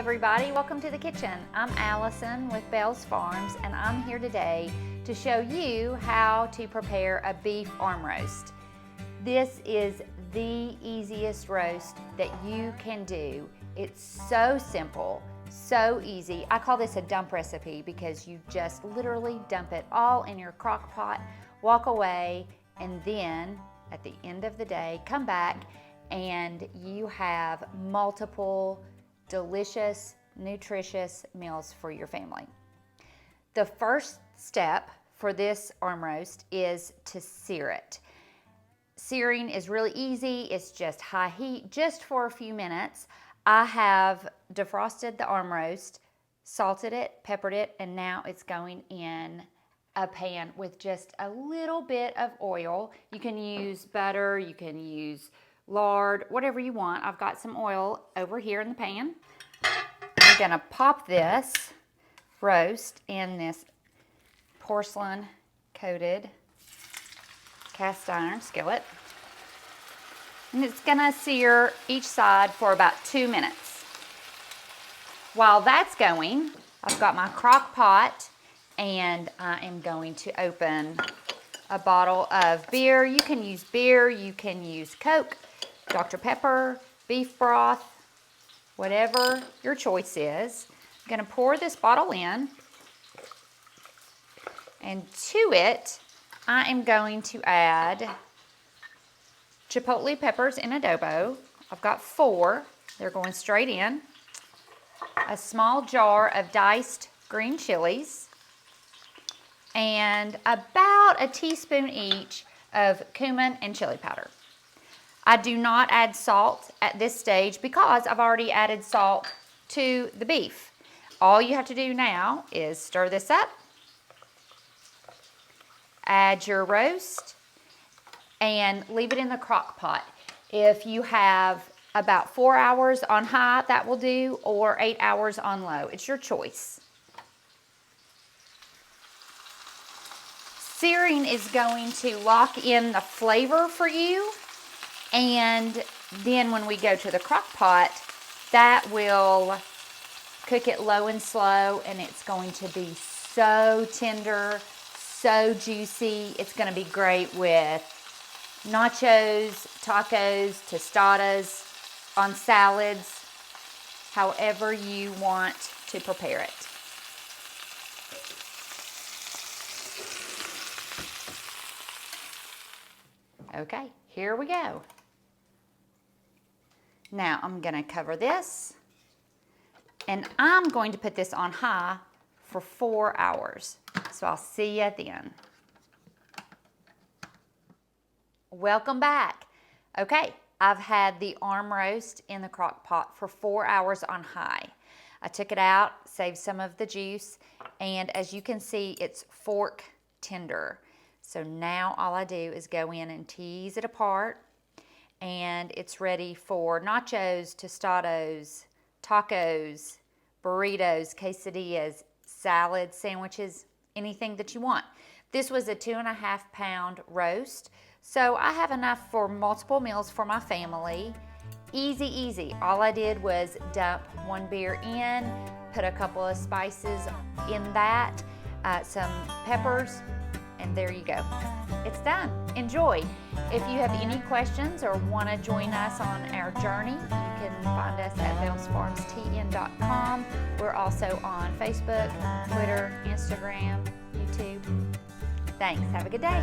everybody, welcome to the kitchen. I'm Allison with Bell's Farms and I'm here today to show you how to prepare a beef arm roast. This is the easiest roast that you can do. It's so simple, so easy. I call this a dump recipe because you just literally dump it all in your crock pot, walk away, and then at the end of the day, come back and you have multiple delicious, nutritious meals for your family. The first step for this arm roast is to sear it. Searing is really easy. It's just high heat, just for a few minutes. I have defrosted the arm roast, salted it, peppered it, and now it's going in a pan with just a little bit of oil. You can use butter, you can use lard, whatever you want. I've got some oil over here in the pan. I'm gonna pop this roast in this porcelain coated cast iron skillet. And it's gonna sear each side for about 2 minutes. While that's going, I've got my crock pot and I am going to open a bottle of beer. You can use Coke, Dr. Pepper, beef broth, whatever your choice is. I'm gonna pour this bottle in, and to it, I am going to add chipotle peppers in adobo. I've got 4, they're going straight in. A small jar of diced green chilies, and about a teaspoon each of cumin and chili powder. I do not add salt at this stage because I've already added salt to the beef. All you have to do now is stir this up, add your roast, and leave it in the crock pot. If you have about 4 hours on high, that will do, or 8 hours on low. It's your choice. Searing is going to lock in the flavor for you. And then when we go to the crock pot, that will cook it low and slow, and it's going to be so tender, so juicy. It's going to be great with nachos, tacos, tostadas, on salads, however you want to prepare it. Okay, here we go. Now I'm gonna cover this, and I'm going to put this on high for 4 hours. So I'll see you then. Welcome back. Okay, I've had the arm roast in the crock pot for 4 hours on high. I took it out, saved some of the juice, and as you can see, it's fork tender. So now all I do is go in and tease it apart, and it's ready for nachos, tostados, tacos, burritos, quesadillas, salads, sandwiches, anything that you want. This was a 2.5 pound roast, so I have enough for multiple meals for my family. Easy, easy. All I did was dump 1 beer in, put a couple of spices in that, some peppers, and there you go. It's done. Enjoy. If you have any questions or want to join us on our journey, you can find us at bellsfarmstn.com. We're also on Facebook, Twitter, Instagram, YouTube. Thanks. Have a good day.